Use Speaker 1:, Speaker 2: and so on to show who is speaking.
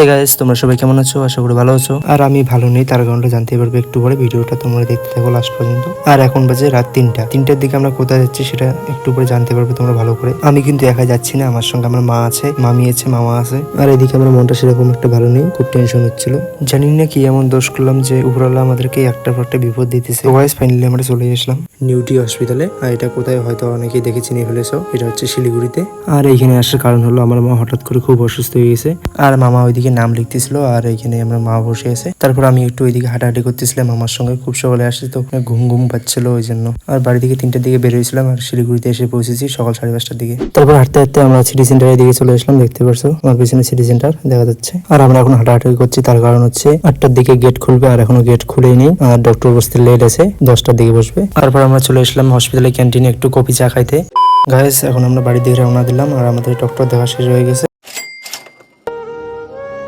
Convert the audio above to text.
Speaker 1: Hey guys, তোমরা সবাই কেমন আছো? আশা করি ভালো আছো। আর আমি ভালো নেই, তার কারণটা জানতে পারবে একটু পরে। ভিডিওটা তোমরা দেখতে থাকো লাস্ট পর্যন্ত। আর এখন বাজে রাত 3টার দিকে আমরা কোথায় যাচ্ছি সেটা একটু পরে জানতে পারবে তোমরা ভালো করে। আমি কিন্তু একা যাচ্ছি না, আমার সঙ্গে আমার মা আছে, মামি আছে, মামা আছে। আর এদিকে আমার মনটা সেরকম একটা ভালো নেই, খুব টেনশন হচ্ছিল। জানি না কি এমন দোষ করলাম যে উপরওয়ালা আমাদেরকে একটার পর একটা বিপদ দিতেছে। তো গাইস, ফাইনালি আমরা চলে আসলাম নিউটি হসপিটালে। আর এটা কোথায় হয়তো অনেকেই দেখে চিনে ফেলেছো, এটা হচ্ছে শিলিগুড়িতে। আর এইখানে আসার কারণ হলো আমার মা হঠাৎ করে খুব অসুস্থ হয়ে গেছে। আর মামা ওইদিকে নাম লিখতেছিল আর এইখানে আমরা মা বসে আছে। তারপর আমি একটু ওইদিকে হাঁটাহাঁটি করতেছিলাম মামার সঙ্গে। খুব সকালে আসছে তো ঘুম ঘুম পাচ্ছিল ওই জন্য। আর বাড়ি থেকে 3টার দিকে বেরোয়েছিলাম আর শিলিগুড়িতে এসে পৌঁছেছি সকাল 5:30টার দিকে। তারপর হাঁটতে হাঁটতে আমরা সিটি সেন্টারের দিকে চলে আসলাম। দেখতে পারছো আমার পিছনে সিটি সেন্টার দেখা যাচ্ছে। আর আমরা এখন হাঁটাহাঁটি করছি, তার কারণ হচ্ছে 8টার দিকে গেট খুলবে আর এখনো গেট খুলেই আর ডক্টর বসতে লেট আছে, 10টার দিকে বসবে। তারপর আমরা চলে আসলাম হসপিটালের ক্যান্টিনে একটু কফি চা খাইতে। গাইস, এখন আমরা বাড়ির দিকে রওনা দিলাম আর আমাদের ডক্টর দেখা শেষ হয়ে গেছে।